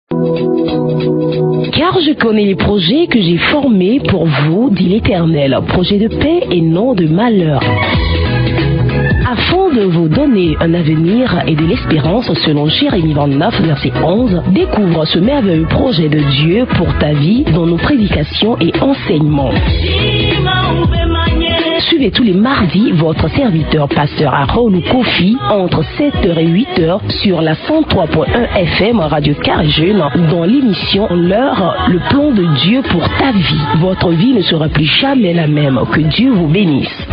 Car je connais les projets que j'ai formés pour vous, dit l'Éternel, projets de paix et non de malheur, afin de vous donner un avenir et de l'espérance. Selon Jérémie 29, verset 11, découvre ce merveilleux projet de Dieu pour ta vie dans nos prédications et enseignements. Suivez tous les mardis votre serviteur pasteur Harold Kofi entre 7h et 8h sur la 103.1 FM Radio Carré Jeune dans l'émission L'heure, le plan de Dieu pour ta vie. Votre vie ne sera plus jamais la même. Que Dieu vous bénisse.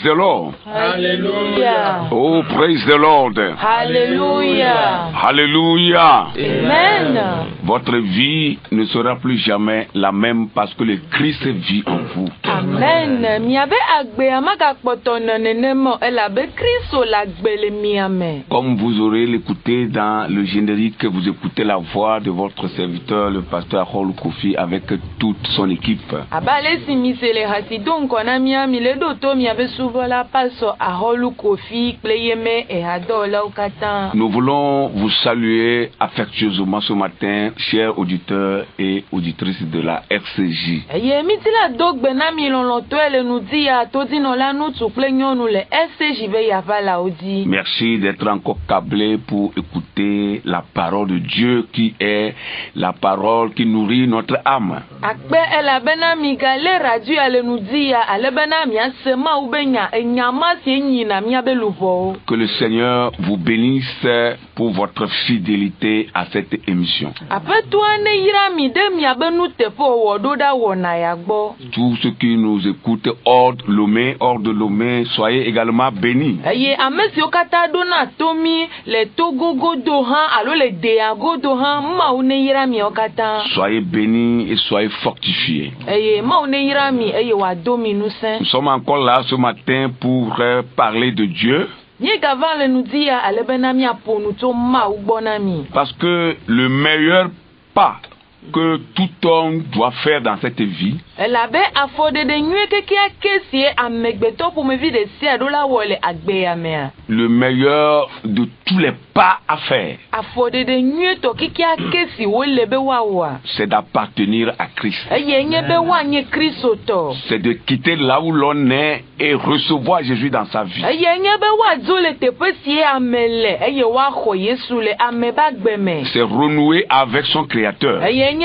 The Lord. Hallelujah. Oh, praise the Lord. Hallelujah. Hallelujah. Amen. Votre vie ne sera plus jamais la même parce que le Christ vit en vous. Amen. Miabe agbe amaga kpotono nenemo elabe Kristo lagbele miame. Comme vous aurez l'écouté dans le générique, vous écoutez la voix de votre serviteur, le pasteur Harold Kofi, avec toute son équipe. Abale simisele hasidon kona miami le doto miabe suvola paso Harold Kofi pleyeme e adola ukata. Nous voulons vous saluer affectueusement ce matin, chers auditeurs et auditrices de la RCJ. Eye mitila dogbe na milonlo to ele nudia to dinola nutu plenyonu le SCJ ve yavala odi. Merci d'être encore câblés pour écouter la parole de Dieu qui est la parole qui nourrit notre âme. Akbe ela bena migale radio ale nudia ale bena mia sema ubenya enyama na mia beluvo. Que le Seigneur vous bénisse pour votre fidélité à cette émission. Tous ceux qui nous écoutent hors de Lomé, soyez également bénis. Soyez bénis et soyez fortifiés. Nous sommes encore là ce matin pour parler de Dieu. Parce que le meilleur pas que tout homme doit faire dans cette vie, le meilleur de tous les pas à faire, c'est d'appartenir à Christ. C'est de quitter là où l'on est et recevoir Jésus dans sa vie. C'est renouer avec son Créateur. C'est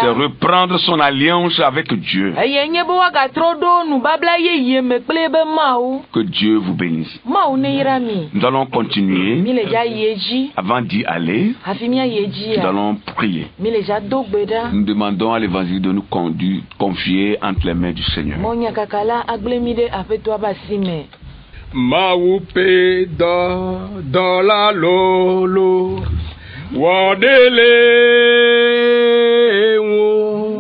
reprendre son alliance avec Dieu. Que Dieu vous bénisse. Nous allons continuer. Avant d'y aller, nous allons prier. Nous demandons à l'Évangile de nous confier entre les mains du Seigneur. Maupe do la lolo wadele wo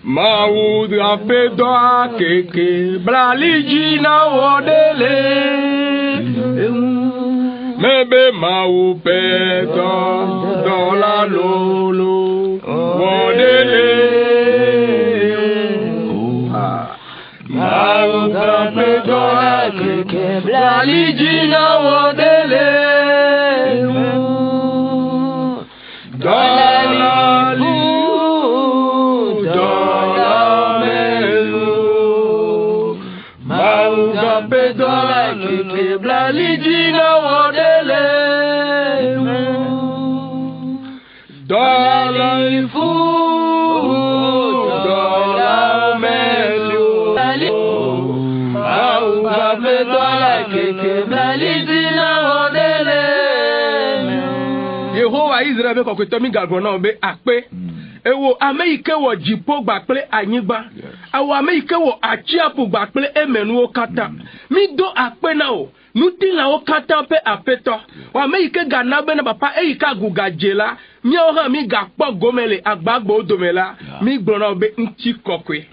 mau ape do akeke blaliji na wadele mebe maupe do la lolo wadele mau ape do akeke blaliji na wadele Yehowa Israel ko ko tomi gagbo na be ape ewo ameike wo jipo gbapele anyigba awo ameike wo achiapu gbapele emenu okata mi do ape na o nuti la okata pe apeto wa ameike gana be na papa eika gugajela mi o ha mi gakpo gomele agbagbo odomela mi gbona obe nti kokwe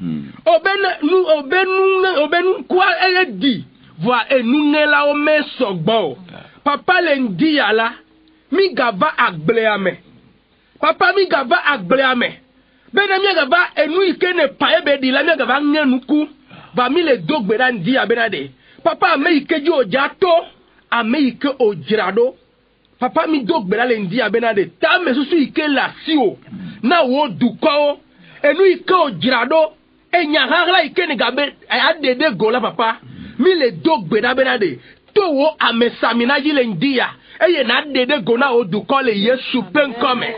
obenu kwa eyedi voa enunela o me sogbo papa le ndi ala mi gava agbleame papa mi gava agbleame bena mi gava enu ike ne pae be di la mi gava ngenuku va mi le dogbe da ndi abenade papa Amerike ji ojato Amerike ojirado papa mi dogbe da le ndi abenade ta me susu ike la sio na wo duko enu ike ojirado enya hagla ike ni gabe adede gola papa mi le dogbe da benade to wo amesamina ji le ndia eye na dede gona oduko le Yesu penkome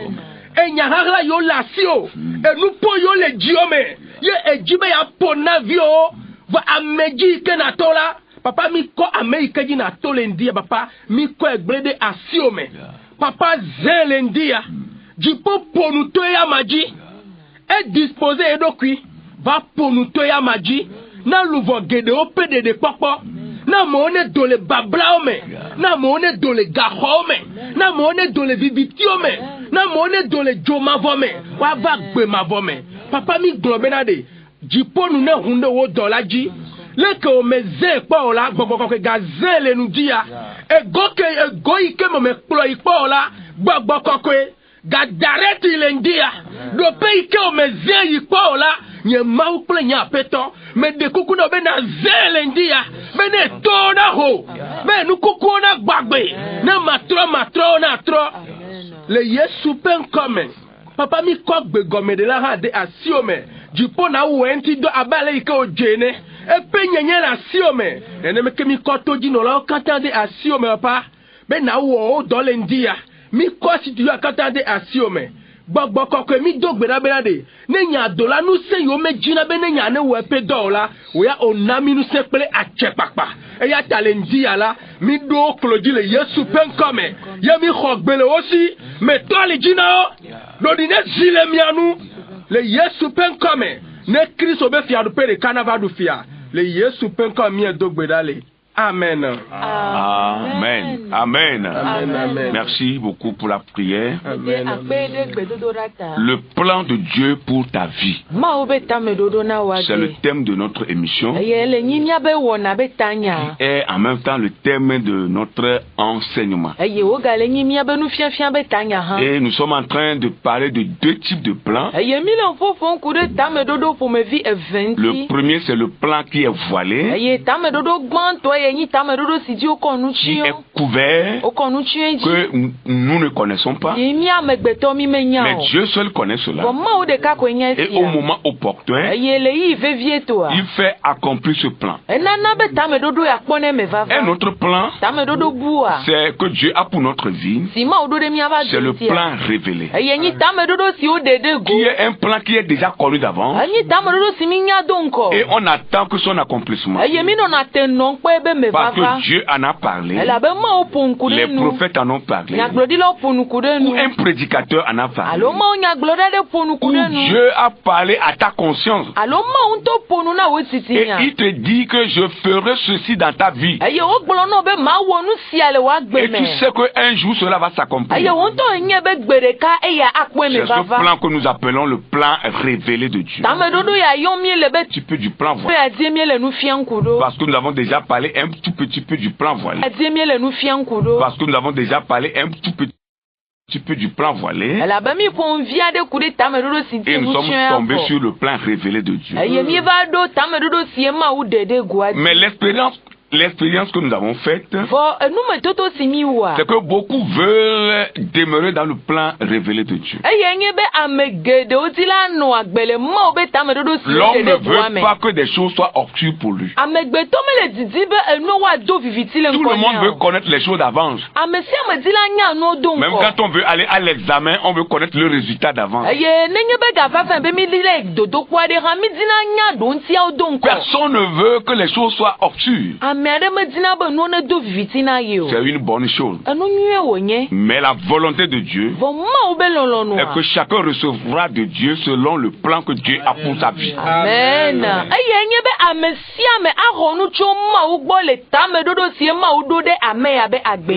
enya hagla yo la sio enu po yo le jiome ye ejibe ya pona vio va ameji ke na tola papa mi ko Amerika ji na tole ndia papa mi ko egblede asiome papa zele ndia jipo ponu to ya maji e disposer edokui va ponu to ya maji na luvo gede opede de popo na mone dole babla ome na mone dole gaho ome na mone dole viviti ome na mone dole joma vome wa va gbe ma vome papa mi globena de jipo nu ne hunde wo dolaji leke o meze po la gbogbo ke gazele nu dia ego ike mo me kplo ipo la gbogbo ke ga dareti le ndia do pe ike o meze ipo la nye mau ple nya peto me de kuku no be na zele ndia be ne to na ho be nu kuku na gbagbe na matro na tro le Yesu pen come papa mi ko gbe gome de la ha de asiome jipo na wenti do abale ike o jene e pe nyenye la asiome ene me ke mi ko toji no la kata de asiome papa be na wo do le ndia mi ko situ akata de asiome gbogbo kokwe mi dogbe na benade nenya dola nu se yo mejina be nenya ne wo pe dola wo ya onami nu se pele achepapa e ya challenge ya la mi do kloji le Yesu penkome ye mi khogbele osi me toli jina do di ne zile mianu le Yesu penkome ne Kristo be fia do pele kanava du fia le Yesu penkome mi dogbe dale. Amen. Amen. Amen. Amen. Merci beaucoup pour la prière. Amen. Le plan de Dieu pour ta vie. C'est le thème de notre émission. Et en même temps le thème de notre enseignement. Et nous sommes en train de parler de deux types de plans. Le premier, c'est le plan qui est voilé, qui est couvert, que nous ne connaissons pas. Mais Dieu seul connaît cela. Et au moment opportun, il fait accomplir ce plan. Un autre plan, c'est que Dieu a pour notre vie, c'est le plan révélé, qui est un plan qui est déjà connu d'avance, et on attend que son accomplissement. Parce que Dieu en a parlé, les prophètes en ont parlé, ou un prédicateur en a parlé, ou Dieu a parlé à ta conscience, et il te dit que je ferai ceci dans ta vie, et tu sais qu'un jour cela va s'accomplir. C'est ce plan que nous appelons le plan révélé de Dieu. Un petit peu du plan voilé, parce que nous avons déjà parlé un tout petit peu du plan voilé, parce que nous avons déjà parlé un tout petit peu du plan voilé, et nous sommes tombés sur le plan révélé de Dieu. Mais l'expérience que nous avons faite, c'est que beaucoup veulent demeurer dans le plan révélé de Dieu. L'homme ne veut pas que des choses soient obscures pour lui. Tout le monde veut connaître les choses d'avance. Même quand on veut aller à l'examen, on veut connaître le résultat d'avance. Personne ne veut que les choses soient obscures. C'est une bonne chose. Mais la volonté de Dieu est que chacun recevra de Dieu selon le plan que Dieu a pour sa vie. Amen.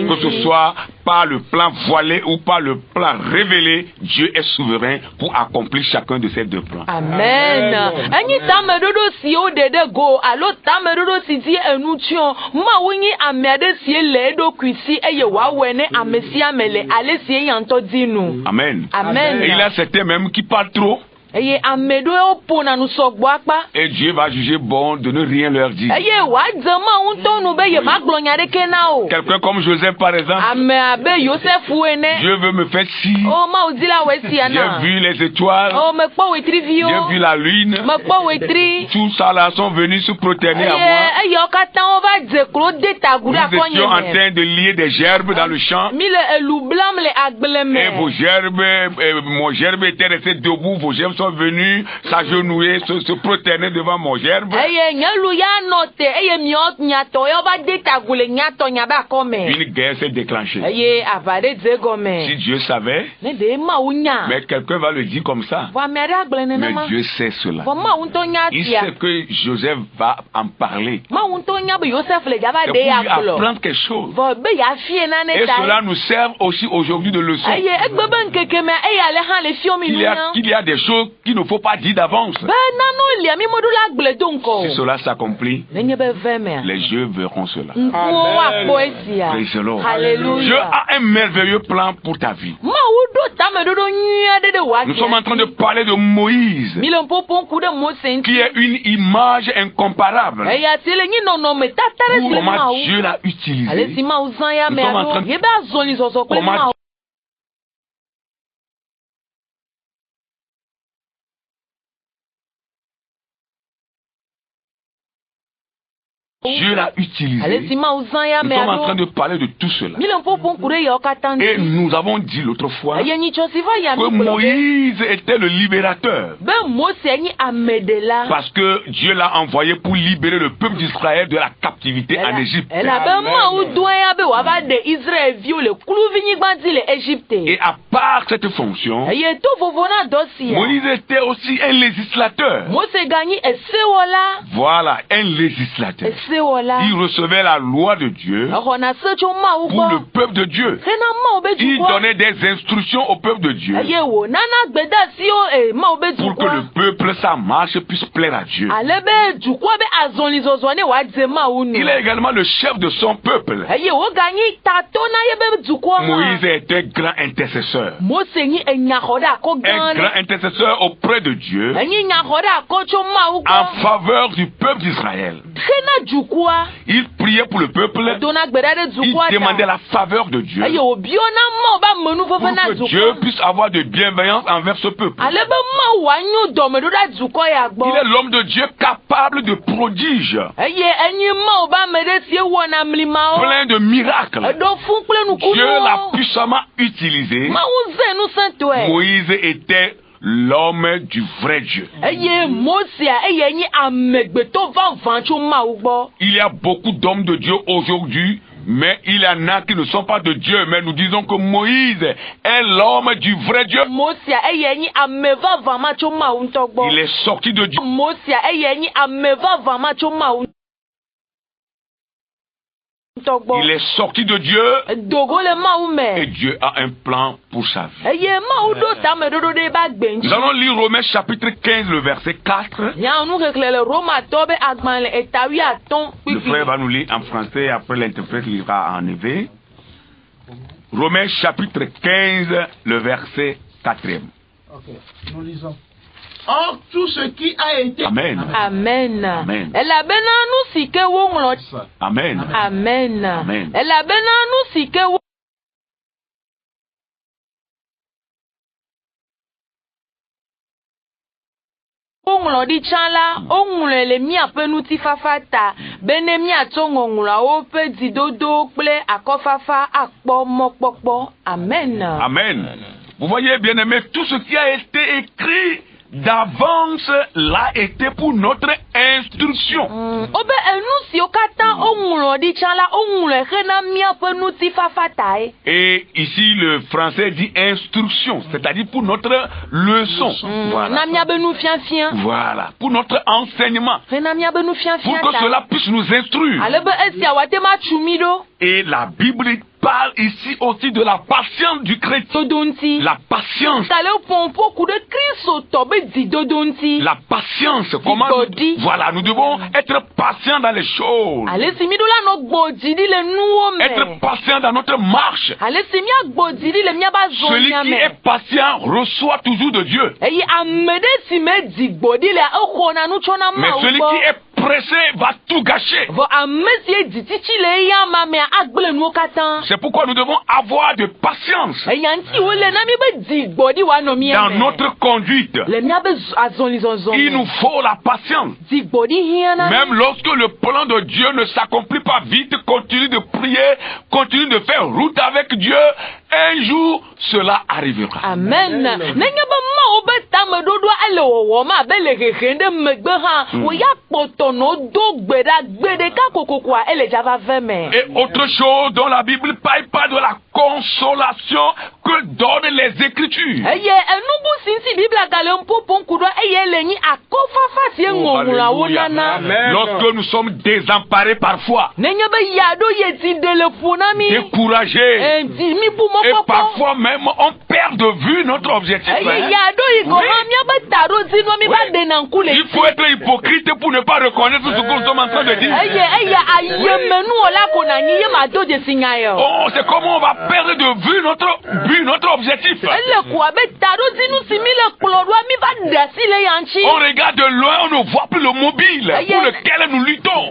Que ce soit par le plan voilé ou par le plan révélé, Dieu est souverain pour accomplir chacun de ces deux plans. Amen. Amen. Amen. Et il y a certains même qui parlent trop. Et Dieu va juger bon de ne rien leur dire. Quelqu'un comme Joseph par exemple. Dieu veut me faire ci. J'ai vu les étoiles. J'ai vu la lune. Tout ça là sont venus se prosterner à moi. Nous étions en train de lier des gerbes dans le champ. Et vos gerbes, mon gerbe était resté debout. Vos gerbes sont venus s'agenouiller, se prosterner devant mon gerbe. Une guerre s'est déclenchée. Si Dieu savait, mais quelqu'un va le dire comme ça. Mais Dieu sait cela. Il sait que Joseph va en parler. C'est pour lui apprendre quelque chose. Et cela nous sert aussi aujourd'hui de leçon. Il y a des choses qu'il ne faut pas dire d'avance. Si cela s'accomplit, les yeux verront cela. Praise the Lord. Dieu a un merveilleux plan pour ta vie. Nous sommes en train de parler de Moïse, qui est une image incomparable. Comment Dieu l'a utilisé. Nous sommes en train de comment Dieu l'a utilisé. Nous sommes en train de parler de tout cela. Et nous avons dit l'autre fois que Moïse était le libérateur. Parce que Dieu l'a envoyé pour libérer le peuple d'Israël de la captivité en Égypte. Et à part cette fonction, Moïse était aussi un législateur. Voilà, un législateur. Il recevait la loi de Dieu pour le peuple de Dieu. Il donnait des instructions au peuple de Dieu pour que le peuple, sa marche, puisse plaire à Dieu. Il est également le chef de son peuple. Moïse était grand intercesseur. Un grand intercesseur auprès de Dieu en faveur du peuple d'Israël. Il priait pour le peuple. Il demandait la faveur de Dieu pour que Dieu puisse avoir de bienveillance envers ce peuple. Il est l'homme de Dieu capable de prodiges, plein de miracles. Dieu l'a puissamment utilisé. Moïse était l'homme du vrai Dieu. Il y a beaucoup d'hommes de Dieu aujourd'hui, mais il y en a qui ne sont pas de Dieu. Mais nous disons que Moïse est l'homme du vrai Dieu. Il est sorti de Dieu. Il est sorti de Dieu et Dieu a un plan pour sa vie. Nous allons lire Romains chapitre 15, le verset 4. Le frère va nous lire en français et après l'interprète lira en hébreu. Romains chapitre 15, le verset 4e. Ok, nous lisons. Or, tout ce qui a été... Amen. Amen. Amen. Amen. Amen. Amen. Di chala ongle le mi apenuti fafata bene mi atongongula ope didodo ple akofafa akpo mokpokpo. Amen. Amen. Vous voyez, bien aimé, tout ce qui a été écrit d'avance l'a été pour notre instruction. Et ici le français dit instruction, c'est-à-dire pour notre leçon. Voilà. Voilà, pour notre enseignement. Pour que cela puisse nous instruire. Et la Bible parle ici aussi de la patience du chrétien. La patience. La patience. Comment voilà, nous devons être patients dans les choses. Être patient dans notre marche. Celui qui est patient reçoit toujours de Dieu. Mais celui qui est pressé va tout gâcher. C'est pourquoi nous devons avoir de patience dans notre conduite. Il nous faut la patience. Même lorsque le plan de Dieu ne s'accomplit pas vite, continue de prier, continue de faire route avec Dieu. Un jour, cela arrivera. Amen. Et autre chose dont la Bible parle pas de la consolation que donnent les Écritures. Oh, lorsque nous sommes désemparés parfois, découragés, et parfois même on perd de vue notre objectif. Il faut être hypocrite pour ne pas reconnaître ce que nous sommes en train de dire. Oh, c'est comment on va perdre de vue notre objectif. On regarde de loin, on ne voit plus le mobile pour lequel nous luttons.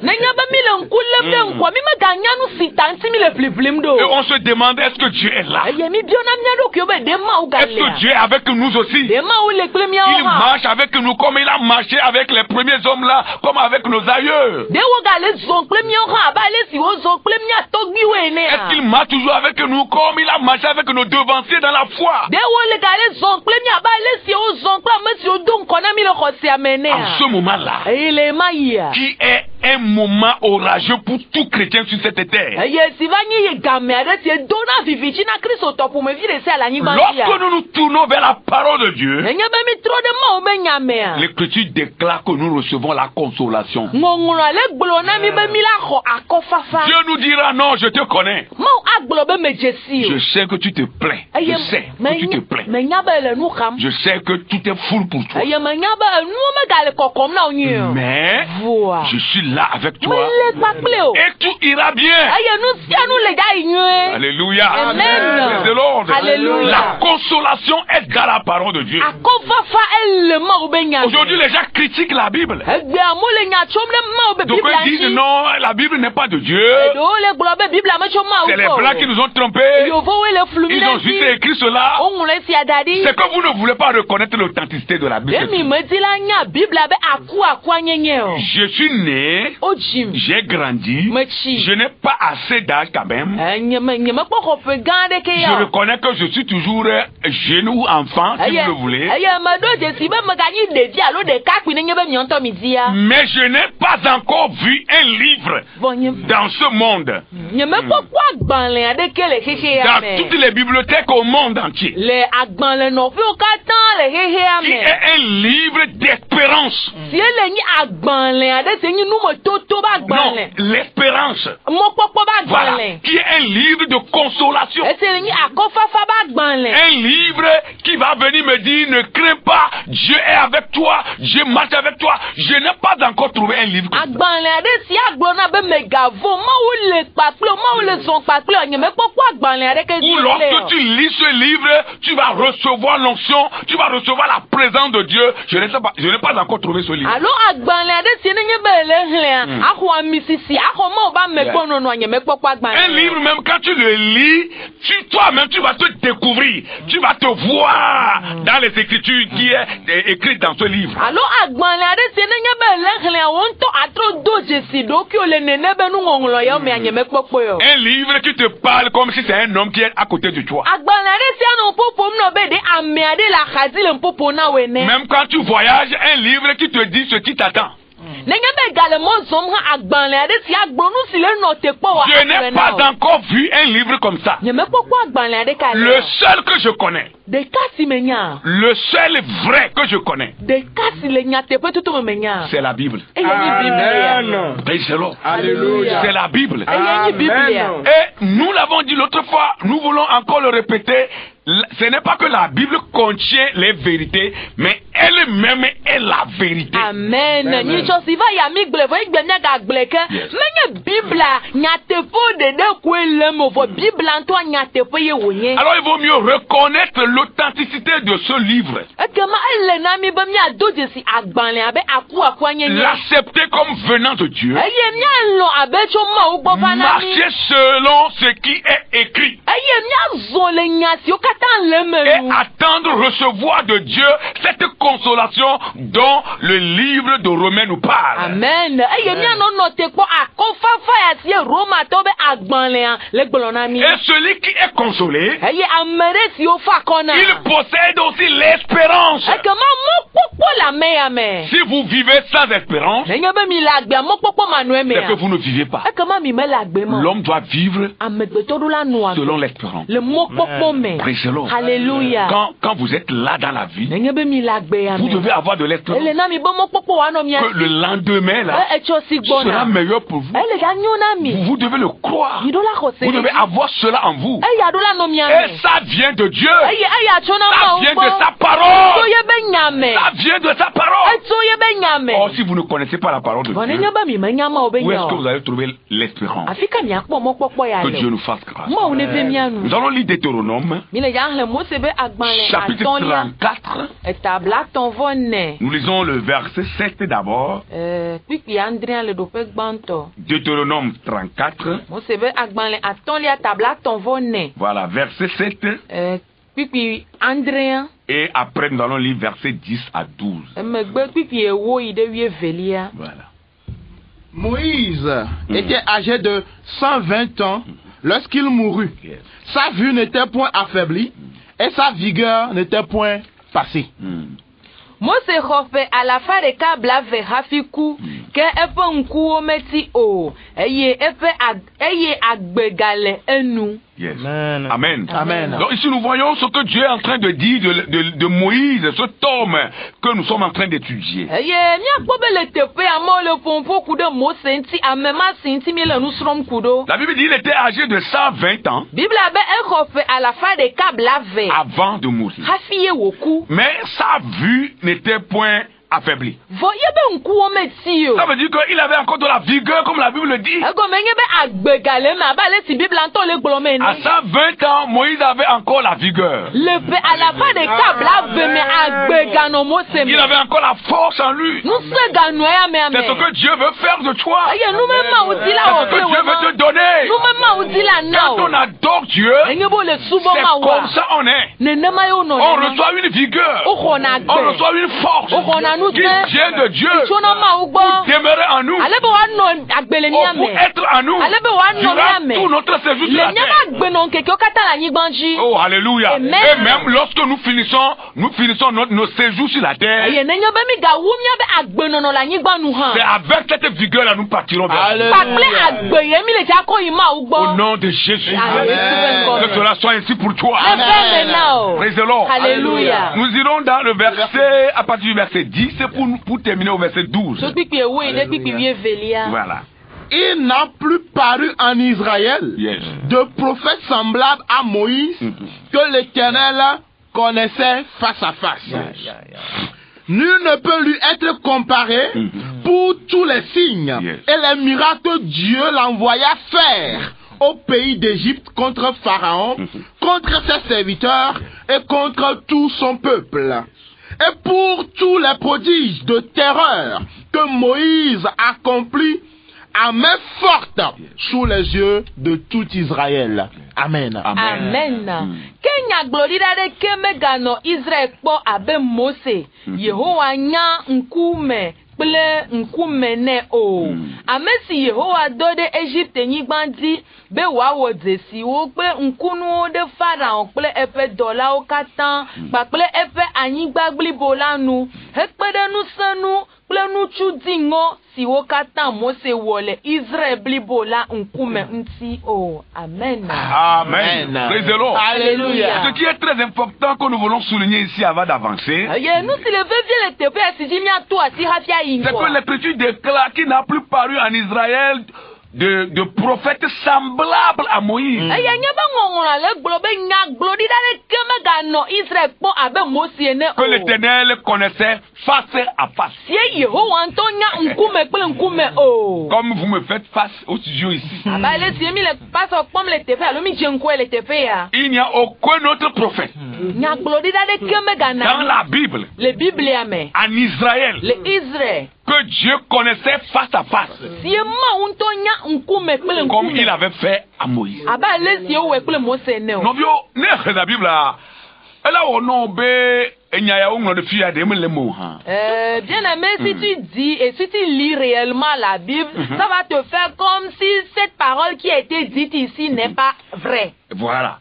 Et on se demande, est-ce que Dieu est là? Est-ce que Dieu est avec nous aussi? Il marche avec nous comme il a marché avec les premiers hommes là, comme avec nos aïeux. Est-ce qu'il marche toujours avec nous comme il a marché avec nos devanciers dans la foi? En ce moment-là, qui est un moment orageux pour tout chrétien sur cette terre. Lorsque nous nous tournons vers la parole de Dieu, l'Écriture déclare que nous recevons la consolation. Dieu nous dira, non, je te connais. Je sais que tu te plains. Je sais que tu te plains. Je sais que tout est fou pour toi. Mais je suis là avec toi. Et tout ira bien. Alléluia. Amen. C'est l'ordre. La consolation est dans la parole de Dieu. Aujourd'hui, les gens critiquent la Bible. Donc ils disent non, la Bible n'est pas de Dieu. C'est les Blancs qui nous ont trompés. Ils ont juste écrit cela. C'est que vous ne voulez pas reconnaître l'authenticité de la Bible. Je suis né, j'ai grandi, je n'ai pas assez d'âge quand même. Je reconnais que je suis toujours jeune ou enfant, si vous le voulez. Mais je n'ai pas encore vu un livre dans ce monde. Dans toutes les bibliothèques au monde entier. Qui est un livre d'espérance. Non, l'espérance. Voilà. Qui est un livre de consolation. Un livre qui va venir me dire, ne crains pas, Dieu est avec toi, Dieu marche avec toi. Je n'ai pas encore trouvé un livre comme ça. Ou lorsque tu lis ce livre, tu vas recevoir l'onction, tu vas recevoir la présence de Dieu. Je n'ai pas encore trouvé ce livre. Un livre, même quand tu le lis, toi-même tu vas te découvrir, tu vas te voir dans les Écritures qui est écrites dans ce livre. Un livre qui te parle comme si c'est un homme qui est à côté de toi. Même quand tu voyages, un livre qui te dit ce qui t'attend. Je n'ai pas encore vu un livre comme ça. Le seul que je connais. Le seul vrai que je connais. C'est la Bible. Amen. Alléluia. C'est la Bible. Amen. Et nous l'avons dit l'autre fois, nous voulons encore le répéter. Ce n'est pas que la Bible contient les vérités, mais elle-même est la vérité. Amen. Alors il vaut mieux reconnaître l'authenticité de ce livre. L'accepter comme venant de Dieu. Marcher selon ce qui est écrit. Et attendre recevoir de Dieu cette consolation dont le livre de Romains nous parle. Amen. Et celui qui est consolé, il possède aussi l'espérance. Si vous vivez sans espérance, c'est que vous ne vivez pas. L'homme doit vivre selon l'espérance. Alléluia. Quand vous êtes là dans la vie, vous devez avoir de l'espérance. Que le lendemain là sera meilleur pour vous. Vous devez le croire. Vous devez avoir cela en vous. Et ça vient de Dieu. Ça vient de sa parole. Ça vient de sa parole. Or, si vous ne connaissez pas la parole de Dieu, où est-ce que vous allez trouver l'espérance? Que Dieu nous fasse grâce. Nous allons lire Deutéronome. Chapitre 34. Nous lisons le verset 7 d'abord. Deutéronome 34. Voilà, verset 7. Et après nous allons lire verset 10 à 12. Voilà. Moïse était âgé de 120 ans lorsqu'il mourut. Sa vue n'était point affaiblie et sa vigueur n'était point passée. Mose xofe alafa ɖeka blave hafi ku ke eƒe ŋkuwo meti o eye agbe gale enu. Yes. Amen. Amen. Donc ici nous voyons ce que Dieu est en train de dire de Moïse, cet homme que nous sommes en train d'étudier. La Bible dit qu'il était âgé de 120 ans avant de mourir. Mais sa vue n'était point affaibli. Ça veut dire qu'il avait encore de la vigueur comme la Bible le dit. À 120 ans, Moïse avait encore la vigueur. Il avait encore la force en lui. C'est ce que Dieu veut faire de toi. C'est ce que Dieu veut te donner. Quand on adore Dieu, c'est comme ça on est. On reçoit une vigueur. On reçoit une force qui vient de Dieu pour demeurer en nous, pour être en nous durant tout notre séjour sur la terre. Oh, alléluia. Et même lorsque nous finissons nos séjours sur la terre, c'est avec cette vigueur-là nous partirons vers Dieu. Au nom de Jésus. Que cela soit ainsi pour toi. Praise the Lord. Alléluia. Nous irons dans le verset, à partir du verset 10, c'est pour terminer au verset 12. Voilà. Il n'a plus paru en Israël de prophète semblable à Moïse que l'Éternel connaissait face à face. Nul ne peut lui être comparé pour tous les signes et les miracles que Dieu l'envoya faire au pays d'Égypte contre Pharaon, contre ses serviteurs et contre tout son peuple. Et pour tous les prodiges de terreur que Moïse accomplit à main forte sous les yeux de tout Israël. Amen. Amen. Kenya glorira de kemegano Israël po abe Mose. Yehowa nya nkume ple nkumene o. Amesi Yehowa do de Egypte nyigbandi be wa wo desi wo pe nkunu de Pharaon ple efe dola o katan pa ple efe anyigba glibo lanu hekpede nu sanu plenuchu dingo si wokata mose wole Israël blibola nkume nti oh amen. Amen. Praise the Lord. Alléluia. Ce qui est très important que nous voulons souligner ici avant d'avancer, c'est que l'Écriture déclare qu'il n'a plus paru en Israël de prophètes semblables à Moïse. Que l'Éternel connaissait face à face. Comme vous me faites face au studio ici. Il n'y a aucun autre prophète dans la Bible, en Israël, que Dieu connaissait face à face, comme il avait fait à Moïse. La Bible bien aimé, si tu dis et si tu lis réellement la Bible, ça va te faire comme si cette parole qui a été dite ici n'est pas vraie. Voilà.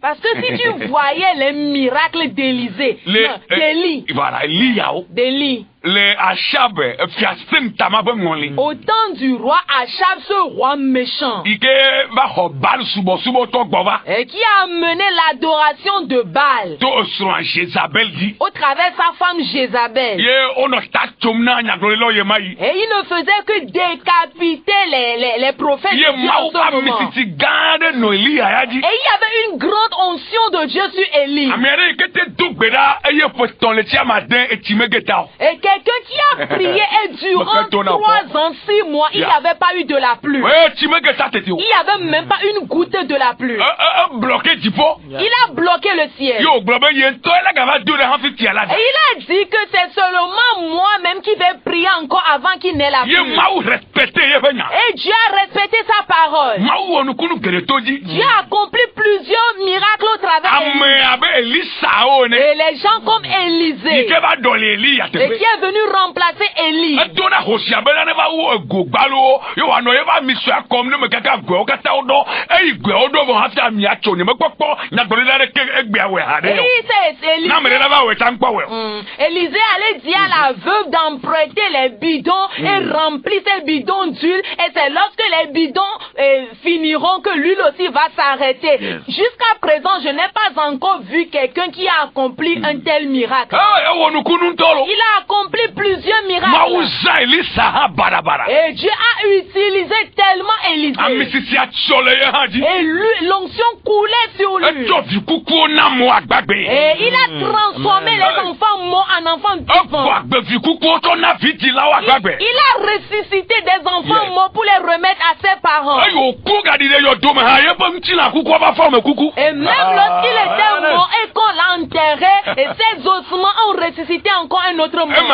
Parce que si tu voyais les miracles d'Élisée, d'Élie, les Achab, au temps du roi Achab, ce roi méchant, et qui a mené l'adoration de Baal au travers de sa femme Jézabel. Et il ne faisait que décapiter les prophètes de Dieu en ce moment. Et il y avait une grande onction de Dieu sur Élie. Et quelqu'un qui a prié et durant 3 ans, 6 mois, il n'y avait pas eu de la pluie. Il n'y avait même pas une goutte de la pluie. Il a bloqué le ciel. Et il a dit que c'est seulement moi-même qui vais prier encore avant qu'il n'ait la pluie. Et Dieu a respecté sa parole. Dieu a accompli plusieurs miracles au travers d'Élie. Et les gens comme Élisée, et qui est venu remplacer Élie. Élisée allait dire à la veuve d'emprunter les bidons et remplir ces bidons d'huile. Et c'est lorsque les bidons finiront que l'huile aussi va s'arrêter. Jusqu'à présent, je n'ai pas encore vu quelqu'un qui a accompli un tel miracle. Il a accompli plusieurs miracles. Et Dieu a utilisé tellement Élisée. Et l'onction coulait sur lui. Et il a transformé les enfants morts en enfants vivants. Il a ressuscité des enfants morts pour les remettre à ses parents. Et même lorsqu'il était mort et qu'on l'a enterré, et ses ossements ont ressuscité encore un autre mort.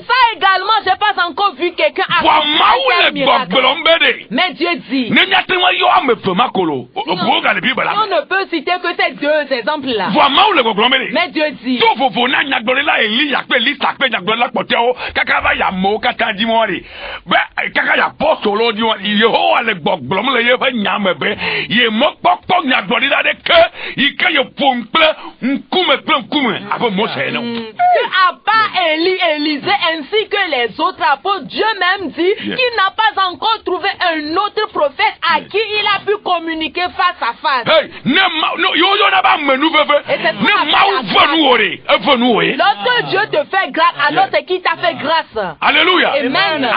Ça également, je n'ai pas encore vu quelqu'un accomplir un miracle. Mais Dieu dit, on ne peut citer que ces 2 exemples-là. Mais Dieu dit, à part Élisée ainsi que les autres apôtres, Dieu même dit qu'il n'a pas encore trouvé un autre prophète à qui il a pu communiquer face à face. Lorsque Dieu te fait grâce, alors c'est qui t'a fait grâce. Alléluia. Amen.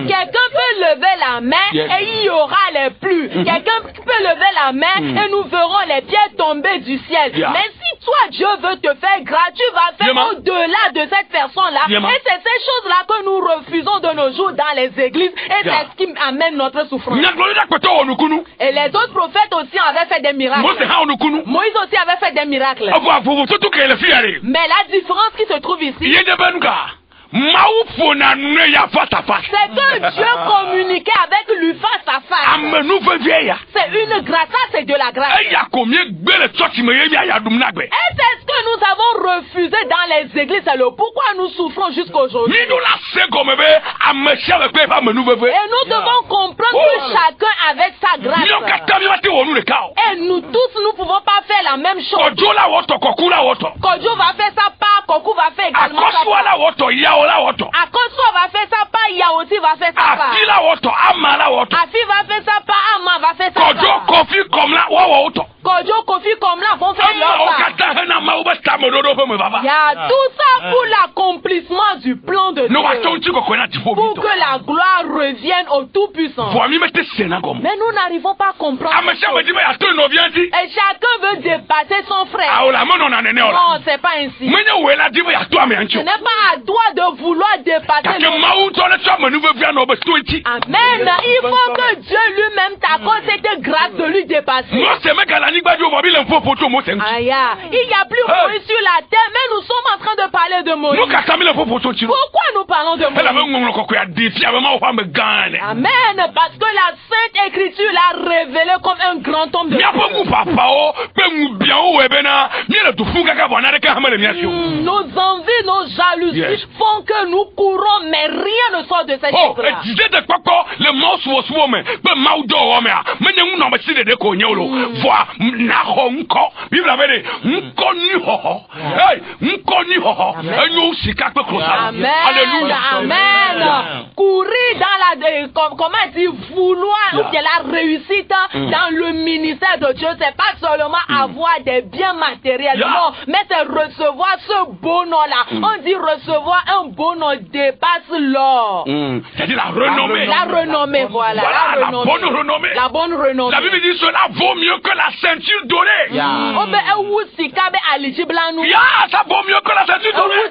Quelqu'un peut lever la main et il y aura les pluies. Quelqu'un peut lever la main et nous verrons les pierres tomber du ciel. Mais si toi Dieu veut te faire grâce, tu vas faire au-delà de cette personne-là. Et c'est ces choses-là que nous refusons de nos jours dans les églises. Et c'est ce qui amène notre souffrance. Et les autres prophètes aussi avaient fait des miracles. Moïse aussi avait fait des miracles. Mais la différence qui se trouve ici, c'est que Dieu communiquait avec lui face à face. C'est une grâce, ça c'est de la grâce. Et c'est ce que que nous avons refusé dans les églises, c'est le pourquoi nous souffrons jusqu'aujourd'hui. Et nous devons comprendre que chacun avec sa grâce. Et nous tous, nous ne pouvons pas faire la même chose. Kodjo va faire sa part, Kokou va faire également sa part. Akoso va faire sa part, Yao aussi va faire sa part. Afi va faire sa part, Ama va faire sa part. Kodjo, Kofi, Komla vont faire leur part. Il y a tout ça pour l'accomplissement du plan de Dieu. Pour que la gloire revienne au Tout-Puissant. Mais nous n'arrivons pas à comprendre. Et chacun veut dépasser son frère. Non, c'est pas ainsi. Ce n'est pas à toi de vouloir dépasser le Amen. Il faut que Dieu lui-même t'accorde cette grâce de lui dépasser. Il n'y a plus Moïse sur la terre, mais nous sommes en train de parler de Moïse. Pourquoi nous parlons de Moïse? Amen. Parce que la Sainte Écriture l'a révélé comme un grand homme de Dieu. Nos envies, nos jalousies font que nous courons, mais rien ne sort de cette chose-là. Amen. Courir dans la comment dire, vouloir ou bien la réussite dans le ministère de Dieu, c'est pas seulement avoir des biens matériels, non, mais c'est recevoir ce beau nom-là. On dit recevoir un beau nom dépasse l'or. C'est-à-dire la renommée. La renommée, voilà. La bonne renommée. La bonne renommée. La Bible dit cela vaut mieux que la ceinture dorée. Ça vaut mieux que la ceinture dorée.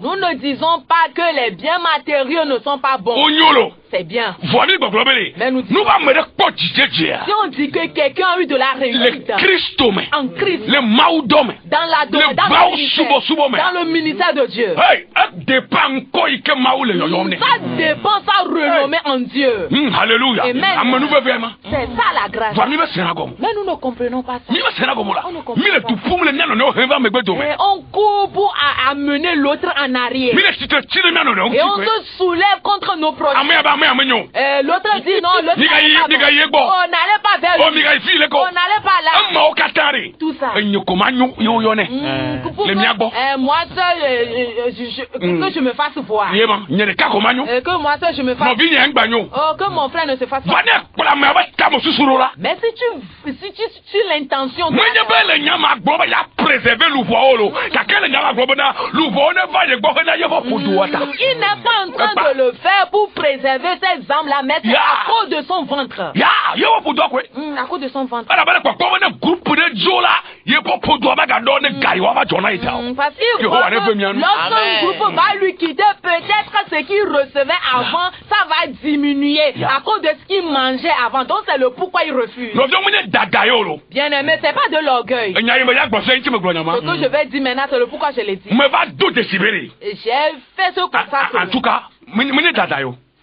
Nous ne disons pas que les biens matériaux ne sont pas bons. C'est bien. Mais nous disons, si on dit que quelqu'un a eu de la réussite en Christ, dans le ministère de Dieu, ça dépend sa renommée en Dieu. Alléluia. C'est ça la grâce. Mais nous ne comprenons pas ça. On ne comprend pas. Et on court pour amener l'autre en arrière. Et on se soulève contre nos proches. L'autre dit non, l'autre n'allait pas vers lui. On n'allait pas là. Tout ça. Moi seul, que je me fasse voir. Que moi seul je me fasse. Que mon frère ne se fasse pas. Mais si tu l'intention de il n'est pas en train de le faire pour préserver ses âmes là, mais c'est à cause de son ventre. À cause de son ventre. Parce qu'il lorsqu'un groupe va lui quitter, peut-être ce qu'il recevait avant, ça va diminuer à cause de ce qu'il mangeait avant. Donc c'est le pourquoi il refuse. Bien aimé, c'est pas de l'orgueil. Ce que je vais dire maintenant, c'est le pourquoi je l'ai dit. J'ai fait ce constat. En tout cas,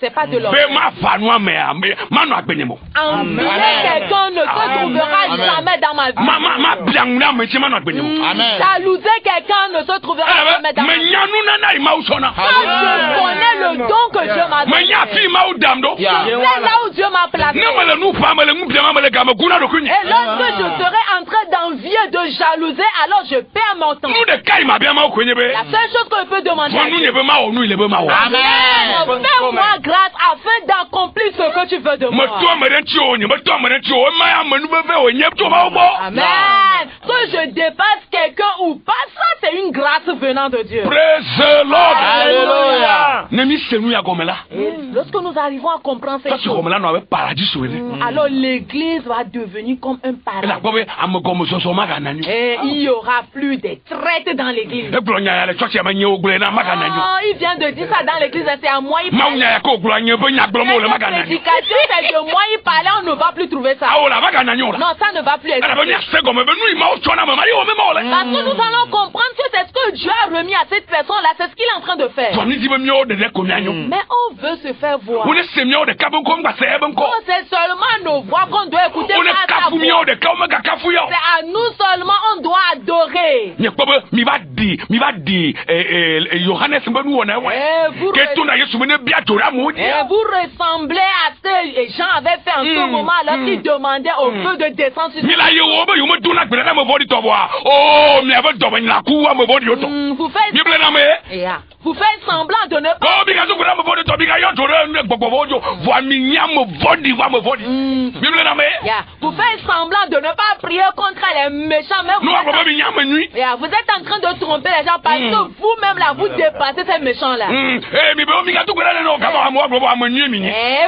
c'est pas de l'orgueil. Quelqu'un ne se trouvera jamais dans ma vie. Jalouser quelqu'un ne se trouvera jamais dans ma vie. Quand je connais le don que Dieu m'a donné, je sais là où Dieu m'a placé. Et lorsque je serai en train d'envier, de jalouser, alors je perds mon temps. La seule chose que je peux demander à Dieu, Amen. Fais-moi grâce afin d'accomplir ce que tu veux de moi. Amen. Que je dépasse quelqu'un ou pas, ça c'est une grâce venant de Dieu. Praise the Lord. Alléluia. Et lorsque nous arrivons à comprendre ces choses, alors l'église va devenir comme un paradis. Et il n'y aura plus de traite dans l'église. Il vient de dire ça dans l'église, c'est à moi il parle. Prédication, c'est de moi il parlait, on ne va plus trouver ça. Non, ça ne va plus exister. Parce que nous allons comprendre que c'est ce que Dieu a remis à cette personne-là, c'est ce qu'il est en train de faire. Mais on veut se faire voir. Oh, c'est seulement nos voix qu'on doit écouter. C'est à nous seulement on doit adorer. Vous ressemblez à ce que les gens avaient fait en ce moment lorsqu'ils demandaient au feu de descendre sur vous faites semblant de ne pas. Vous faites semblant de ne pas prier contre les méchants. Même vous êtes en train de tromper les gens parce que vous-même là, vous dépassez ces méchants-là.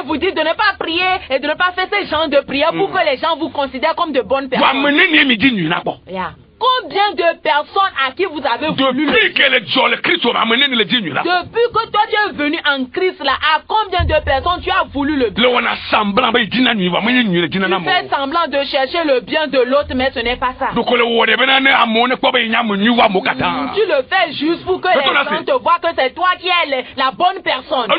Vous dites de ne pas prier et de ne pas faire ces genres de prières pour que les gens vous considèrent comme de bonnes personnes. Combien de personnes à qui vous avez voulu depuis que toi tu es venu en Christ là, à combien de personnes tu as voulu le bien? Tu fais semblant de chercher le bien de l'autre, mais ce n'est pas ça. Tu le fais juste pour que les gens te voient que c'est toi qui es la bonne personne.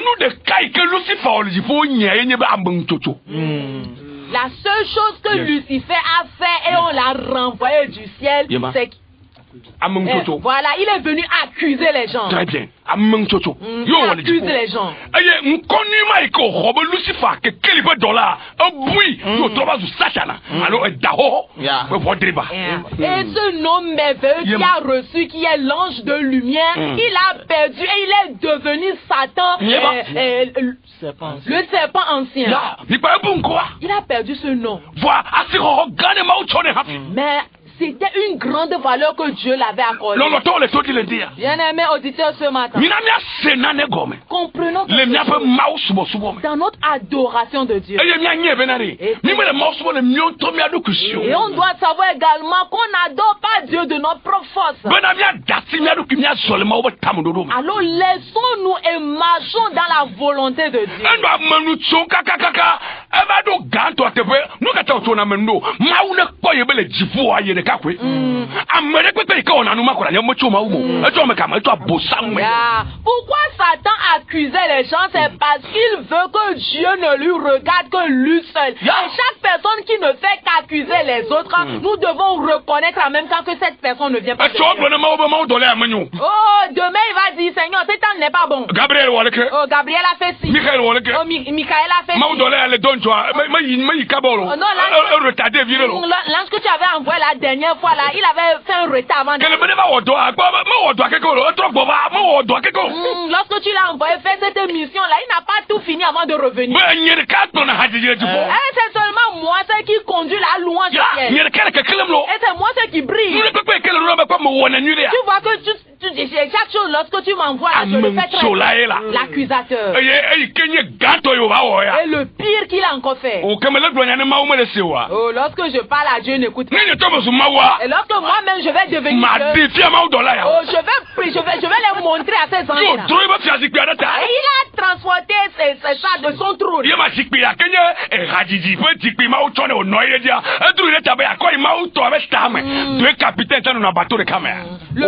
La seule chose que Lucifer a fait et on l'a renvoyé du ciel, c'est voilà, il est venu accuser les gens. Très bien. Il accuse les gens. Et ce nom merveilleux qui a reçu, qui est l'ange de lumière, il a perdu et il est devenu Satan, le serpent ancien. Il a perdu ce nom. Mais c'était une grande valeur que Dieu l'avait accordée. Bien-aimés auditeurs, ce matin, comprenons que dans notre adoration de Dieu, et on doit savoir également qu'on n'adore pas Dieu de notre propre force. Alors laissons-nous et marchons dans la volonté de Dieu. Pourquoi Satan accusait les gens? C'est parce qu'il veut que Dieu ne lui regarde que lui seul. Et chaque personne qui ne fait qu'accuser les autres, nous devons reconnaître en même temps que cette personne ne vient pas de Dieu. Oh, demain il va dire, Seigneur, cet homme n'est pas bon. Oh, Gabriel a fait ci. Oh, Michael a fait ci. Lorsque tu avais envoyé la dernière fois là, il avait fait un retard avant. Lorsque tu l'as envoyé faire cette mission là, il n'a pas tout fini avant de revenir. C'est seulement moi ce qui conduit la louange de Dieu. Et c'est moi ce qui brille. Tu vois que chaque chose lorsque tu m'envoies là, je le fais très bien. L'accusateur. Et le pire qu'il a encore fait. Oh, lorsque je parle à Dieu, n'écoute pas. Et lorsque moi-même je vais devenir Dieu, je vais les montrer à ces enfants. Il a transporté ça de son trône. Le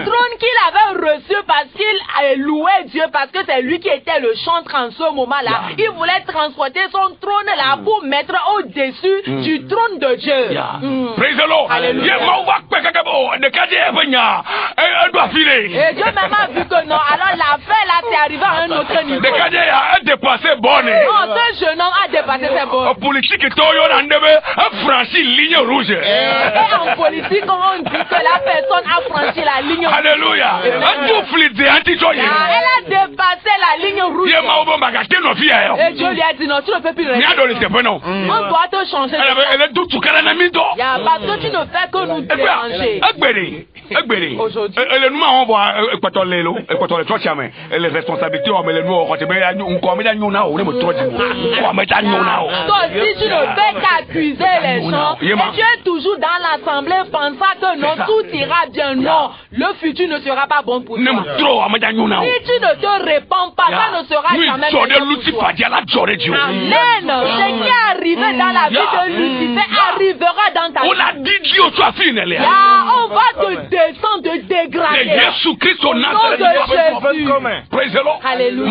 trône qu'il avait reçu parce qu'il louait Dieu, parce que c'est lui qui était le chantre en ce moment-là. Il voulait transporter son trône là pour mettre au-dessus du trône de Dieu. Praise the Lord. Alléluia. Et Dieu même a vu que non, alors l'affaire là c'est arrivé à un autre niveau. Non, ce jeune homme a dépassé ses bornes. Et en politique, on dit que la personne a franchi la ligne rouge. Alléluia. Elle a dépassé la ligne rouge. Et Dieu lui a dit non, tu ne peux plus rester. On doit te changer. Parce que tu ne fais que nous déranger. Aujourd'hui. le nous on voit équateur lélo équateur toi tiens mais les responsabilités on met les nous on mais on comme dans nous on est trop dit on met dans nous toi si tu ne fais qu'accuser les gens et tu es toujours dans l'assemblée pensant que non tout ira bien non le futur ne sera pas bon pour toi si tu ne te répands pas ça ne sera jamais bon pour toi. Amen. Ce qui est arrivé dans la vie de Lucifer arrivera dans ta vie. On a dit Dieu soit fini. On va te descendre, te dégrader. Jésus-Christ au nom de Jésus. Praise the Lord. Alléluia.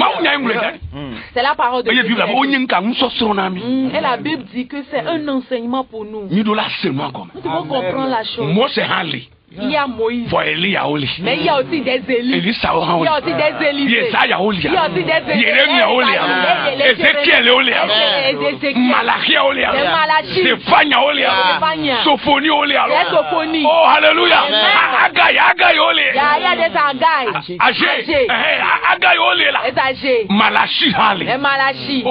C'est la parole de Dieu. Et la Bible dit que c'est un enseignement pour nous. Nous devons comprendre la chose. Il y a Moïse. Mais il y a aussi des Élis. Il y a aussi des Élisées. Il y a aussi des Ézéchiel, Malachie, Séphania, Sophonie. Oh, alléluia. Agai. Il y a des Agai. Agai. Malachie.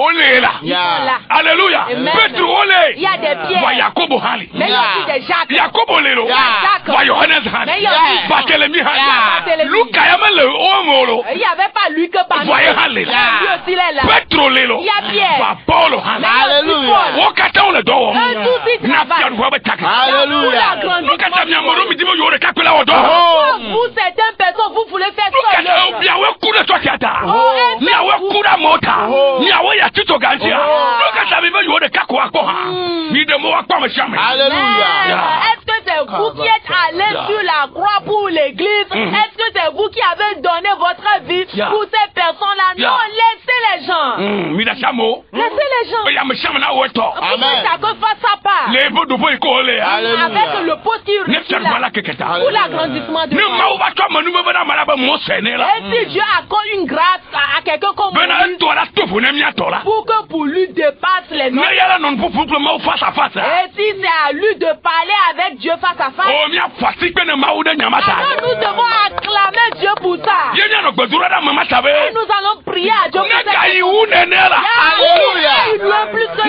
Alléluia. Pétre. Il y a des Pierre. Mais il y a aussi des Jacques. Il n'y avait pas lui que parmi eux. Lui aussi il est là. Il y a Pierre. Alléluia. Vous certaines personnes vous voulez faire Est-ce que c'est vous qui êtes allés sur la croix pour l'église? Est-ce que c'est vous qui avez donné votre vie pour ces personnes-là? Non, laissez les gens. Laissez les gens. Chacun fasse sa part. Avec le poste qui réussit là. Pour l'agrandissement de et si Dieu accorde une grâce à quelqu'un comme Moïse pour que pour lui dépasse les noms. Et si c'est à lui de parler avec Dieu face à face, alors nous devons acclamer Dieu pour ça. Et nous allons prier à Dieu pour ça. Alléluia. Il doit plus que ça.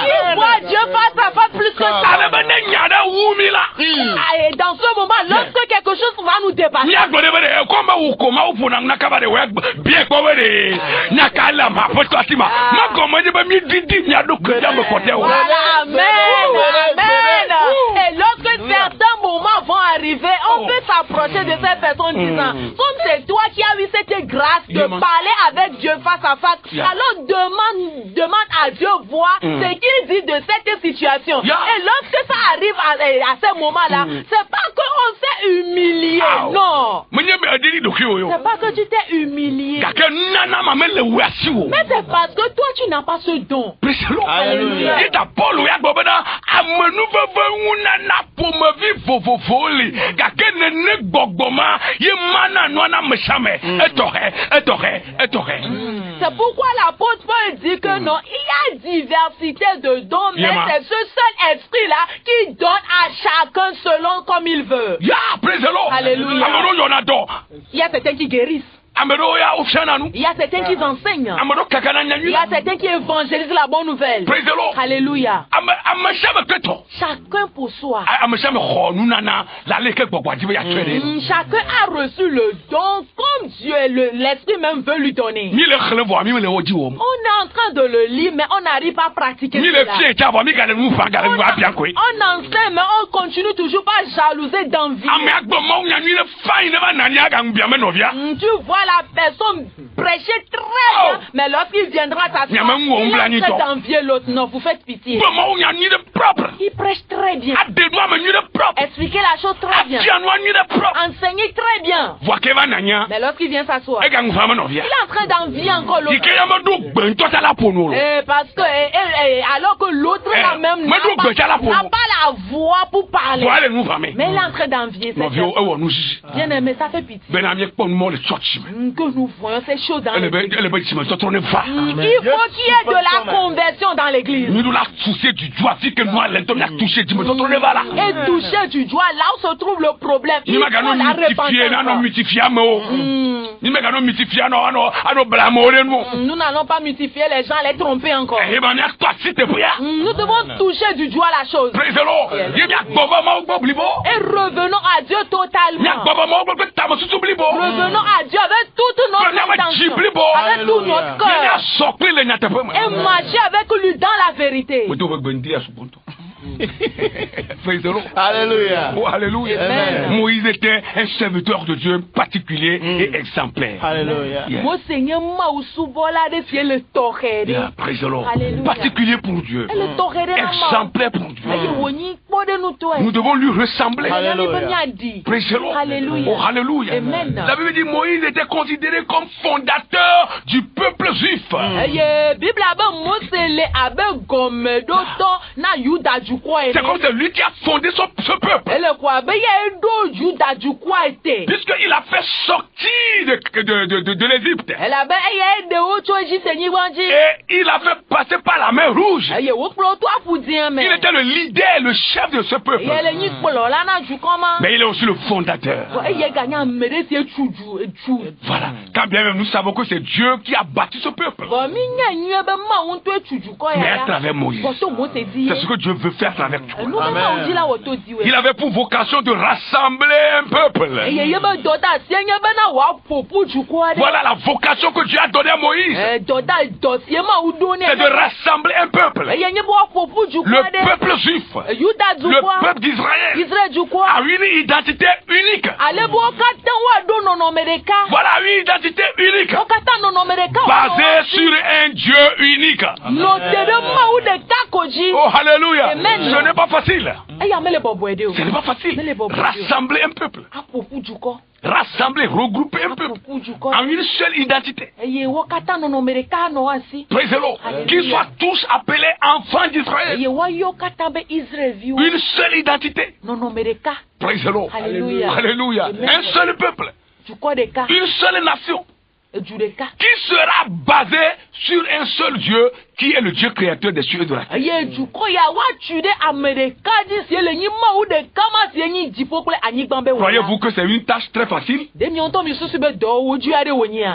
Il voit Dieu face à face plus que ça. Et dans ce moment, lorsque quelque chose va nous dépasser, et lorsque certains moments vont arriver, on peut s'approcher de ces personnes disant, comme c'est toi qui as eu cette grâce de parler avec Dieu face à face, alors demande à Dieu voir ce qu'il dit de cette situation. Et lorsque ça arrive à ce moment-là, c'est pas qu'on s'est humilié, non. C'est pas que tu t'es humilié. Mais c'est parce que toi tu n'as pas ce don. Alléluia. C'est pourquoi l'apôtre Paul dit que non, il y a diversité de dons, mais c'est ce seul esprit-là qui donne à chacun selon comme il veut. Alléluia. Il y a certains qui guérissent. Il y a certains qui enseignent. Il y a certains qui évangélisent la bonne nouvelle. Alléluia. Chacun pour soi. Chacun a reçu le don comme Dieu, l'Esprit même veut lui donner. On est en train de le lire, mais on n'arrive pas à pratiquer cela. On enseigne, mais on continue toujours pas à jalouser d'envie. Tu vois la personne prêcher très bien, mais lorsqu'il viendra s'asseoir, il est en train d'envier l'autre. Non, vous faites pitié. Il prêche très bien. Expliquer la chose très bien. Enseigner très bien. Mais lorsqu'il vient s'asseoir, il est en train d'envier encore l'autre. Parce que alors que l'autre là même n'a pas la voix pour parler. Mais il est en train d'envier. Bien aimé, ça fait pitié. Que nous voyons ces choses dans l'église. Il faut qu'il y ait de la conversion dans l'église. Et toucher du joie, là où se trouve le problème, il faut la repentance. Nous n'allons pas mythifier les gens, les tromper encore. Nous devons toucher du doigt la chose. Et revenons à Dieu totalement. Revenons à Dieu avec toute notre intention, avec tout notre cœur. Et marcher avec lui dans la vérité. Alléluia. Oh, alléluia. Amen. Moïse était un serviteur de Dieu particulier et exemplaire. Alléluia. Yeah. Yeah, praise the Lord. Particulier pour Dieu. Exemplaire pour Dieu. Nous devons lui ressembler. Alléluia. Praise the Lord. Alléluia. Oh, alléluia. Amen. La Bible dit Moïse était considéré comme fondateur du peuple juif. C'est comme c'est lui qui a fondé ce peuple. Puisqu'il a fait sortir de l'Égypte. Et il a fait passer par la mer rouge. Il était le leader, le chef de ce peuple. Mais il est aussi le fondateur. Voilà. Quand bien même nous savons que c'est Dieu qui a bâti ce peuple. Mais à travers Moïse. C'est ce que Dieu veut faire à travers toi. Amen. Il avait pour vocation de rassembler un peuple. Voilà la vocation que Dieu a donnée à Moïse. C'est de rassembler un peuple. Le peuple juif, le peuple d'Israël a une identité unique. Voilà une identité unique basée sur un Dieu unique. Oh, alléluia. Ce n'est pas facile. Ce n'est pas facile. Rassembler un peuple. Rassembler, regrouper un peuple en une seule identité. Praise the Lord. Qu'ils soient tous appelés enfants d'Israël. Une seule identité. Praise the Lord. Alléluia. Alléluia. Un seul peuple. Une seule nation. Qui sera basé sur un seul Dieu qui est le Dieu créateur des cieux et de la terre. Croyez-vous que c'est une tâche très facile?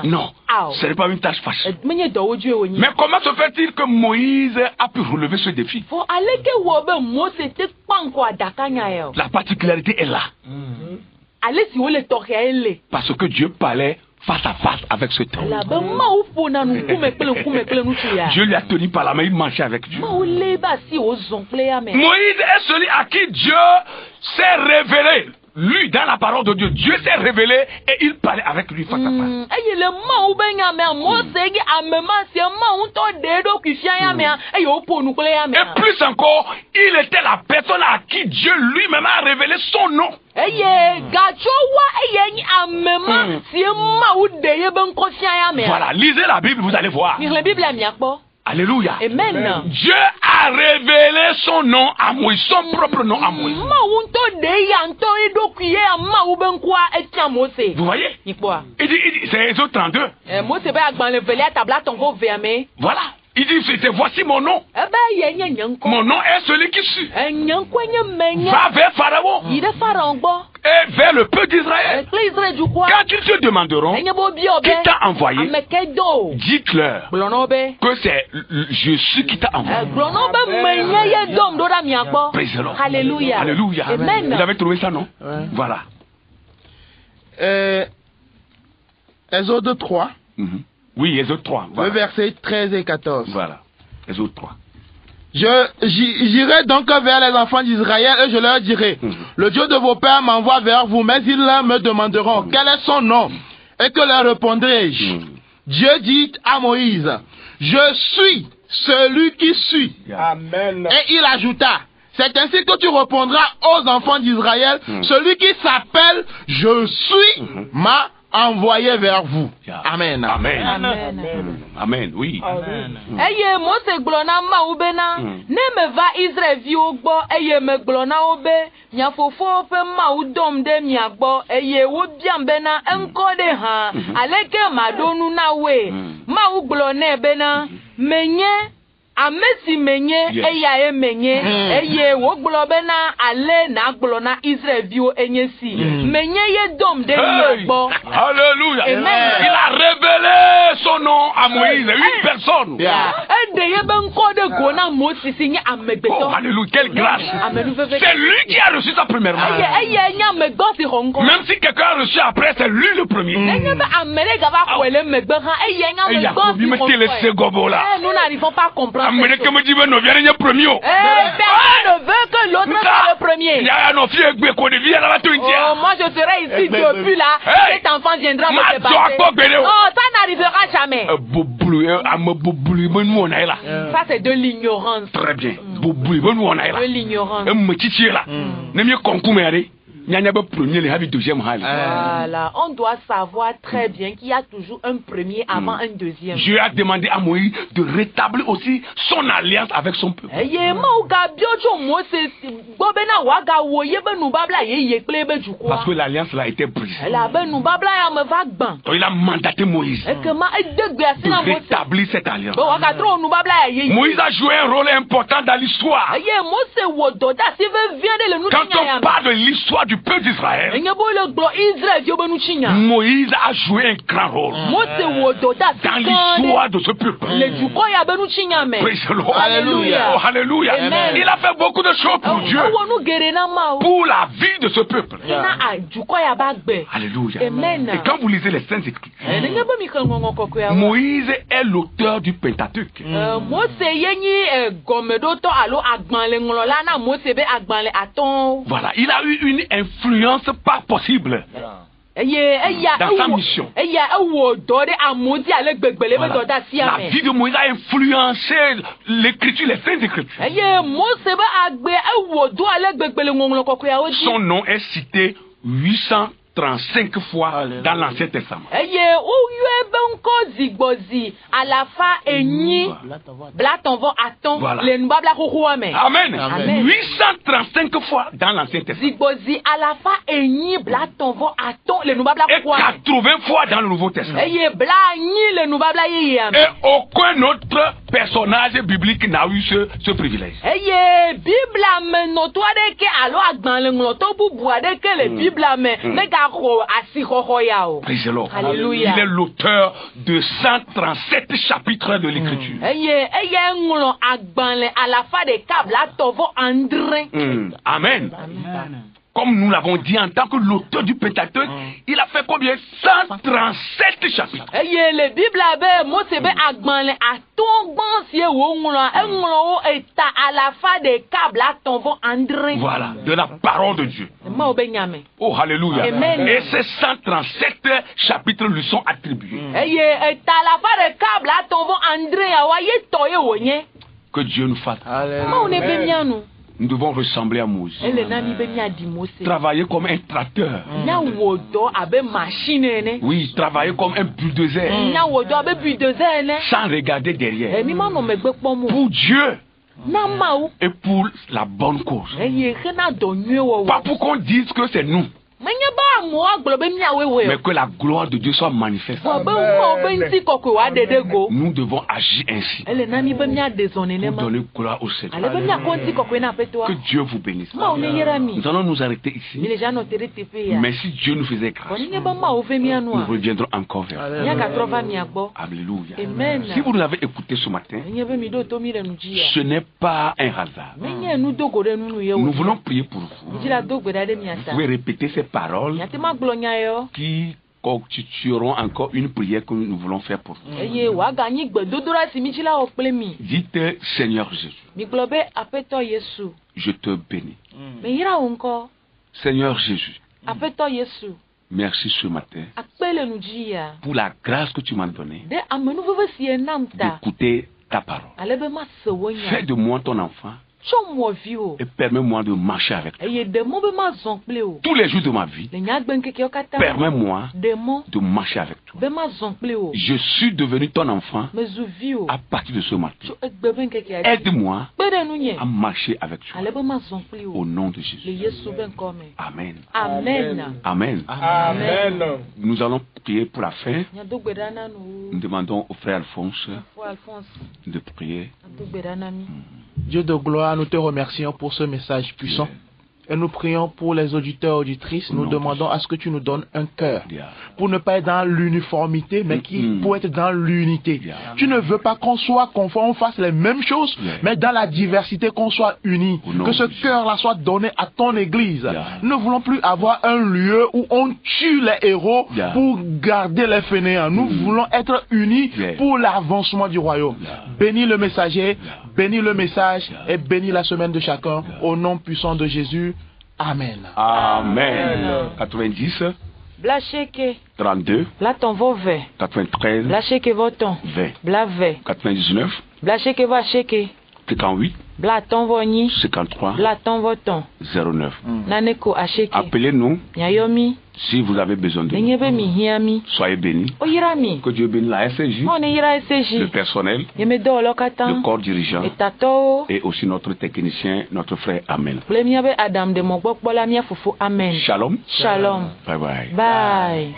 Non, ce n'est pas une tâche facile. Mais comment se fait-il que Moïse a pu relever ce défi? La particularité est là. Parce que Dieu parlait face à face avec ce temps. Dieu lui a tenu par la main, il marchait avec Dieu. Moïse est celui à qui Dieu s'est révélé. Lui, dans la parole de Dieu, Dieu s'est révélé et il parlait avec lui face à face. Et plus encore, il était la personne à qui Dieu lui-même a révélé son nom. Voilà, lisez la Bible, vous allez voir. Alléluia. Amen. Dieu a révélé son nom à Moïse, son propre nom à Moïse. Vous voyez? Il dit c'est Exode 32. Voilà. Il dit, voici mon nom. Mon nom est celui qui suit. Va vers Pharaon. Et vers le peuple d'Israël. Quand ils te demanderont qui t'a envoyé, dites-leur que c'est je suis qui t'a envoyé. Praise the Lord. Alléluia. Alléluia. Amen. Vous avez trouvé ça, non? Ouais. Voilà. Exode 3. Oui, Exode 3. Voilà. Le verset 13 et 14. Voilà. Exode 3. J'irai donc vers les enfants d'Israël et je leur dirai, le Dieu de vos pères m'envoie vers vous, mais ils me demanderont quel est son nom. Et que leur répondrai-je? Dieu dit à Moïse, je suis celui qui suis. Amen. Et il ajouta, c'est ainsi que tu répondras aux enfants d'Israël, celui qui s'appelle je suis m'a envoyé vers vous. Amen. Amen. Amen. Amen. Oui. Amen. Eye Mose gblɔna Mawu bena ne meva Israelviwo gbɔ eye megblɔ na wo be mia fofowo ƒe Mawu dɔm ɖe mia gbɔ eye wobiam bena eŋkɔ ɖe hã aleke maɖo nu na woe. Mawu gblɔ nɛ bena menye amesi menye eya emenye eye wo gbolo be na ale na gbolo na Israël bio enyesi menye ye dom de gbo. Alléluia. Il a révélé son nom à Moïse, une personne. Ede ye ben ko de go na Moses nye amegbeto. Alléluia, quelle grâce. C'est lui qui a reçu ça premièrement. Même si quelqu'un a reçu après, c'est lui le premier. Il me dit le second là. Nous n'arrivons pas à comprendre. Personne ne veut que l'autre soit le premier. Moi je serai ici depuis là. Cet enfant viendra me dépasser. Non, ça n'arrivera jamais. Ça c'est de l'ignorance. Très bien. De l'ignorance. Voilà, on doit savoir très bien qu'il y a toujours un premier avant un deuxième. Dieu a demandé à Moïse de rétablir aussi son alliance avec son peuple. Parce que l'alliance là était brisée. Il a mandaté Moïse de rétablir cette alliance. Moïse a joué un rôle important dans l'histoire. Quand on parle de l'histoire du peuple d'Israël, Moïse a joué un grand rôle dans l'histoire de ce peuple. Praise the Lord. Alléluia. Oh, alléluia. Il a fait beaucoup de choses pour Dieu, pour la vie de ce peuple. Alléluia. Et quand vous lisez les Saintes Écritures, Moïse est l'auteur du Pentateuque. Voilà, il a eu une influence pas possible dans sa mission. Voilà. La vie de Moïse a influencé l'écriture, les Saintes Écritures. Son nom est cité 835 fois dans l'Ancien Testament. Voilà. Amen. 835 fois dans l'Ancien Testament. Et 80 fois dans le Nouveau Testament. Et aucun autre personnage biblique n'a eu ce privilège. Praise the Lord. Alléluia. Il est l'auteur de 137 chapitres de l'Écriture. Amen. Comme nous l'avons dit en tant que l'auteur du Pentateuque, il a fait combien? 137 chapitres. Voilà, de la parole de Dieu. Oh, alléluia. Et ces 137 chapitres lui sont attribués. Que Dieu nous fasse. Nous devons ressembler à Moïse. Travailler comme un tracteur. Oui, travailler comme un bulldozer. Sans regarder derrière. Pour Dieu. Et pour la bonne cause. Pas pour qu'on dise que c'est nous. Mais que la gloire de Dieu soit manifeste. Nous devons agir ainsi pour donner gloire au Seigneur. Que Dieu vous bénisse. Nous allons nous arrêter ici. Mais si Dieu nous faisait grâce, nous reviendrons encore vers vous. Alléluia. Si vous nous avez écouté ce matin, ce n'est pas un hasard. Nous voulons prier pour vous. Vous pouvez répéter ces paroles qui constitueront encore une prière que nous voulons faire pour vous. Dites, Seigneur Jésus, je te bénis. Seigneur Jésus, merci ce matin pour la grâce que tu m'as donnée d'écouter ta parole. Fais de moi ton enfant Et permets-moi de marcher avec toi. Tous les jours de ma vie, permets-moi de marcher avec toi. Je suis devenu ton enfant à partir de ce matin. Aide-moi à marcher avec toi. Au nom de Jésus. Amen. Amen. Amen. Amen. Nous allons prier pour la fin. Nous demandons au frère Alphonse de prier. Dieu de gloire, nous te remercions pour ce message puissant. Et nous prions pour les auditeurs et auditrices. Nous demandons à ce que tu nous donnes un cœur pour ne pas être dans l'uniformité, mais pour être dans l'unité. Tu ne veux pas qu'on soit conforme, on fasse les mêmes choses, mais dans la diversité, qu'on soit unis. Que ce cœur-là soit donné à ton église. Nous ne voulons plus avoir un lieu où on tue les héros pour garder les fainéants. Nous voulons être unis pour l'avancement du royaume. Bénis le messager, bénis le message et bénis la semaine de chacun. Au nom puissant de Jésus. Amen. Amen. 90. Blacheke. 32. Blaton vove. 93. Blacheke voton. 20. Blave. 99. Blacheke vacheke. 58. Blaton voni. 53. Blaton voton. 09. Naneko acheke. Appelez-nous. Nyayomi. Si vous avez besoin de nous, soyez bénis. Que Dieu bénisse la SCJ, le personnel, le corps dirigeant et aussi notre technicien, notre frère. Amen. Amen. Shalom. Shalom. Bye bye. Bye.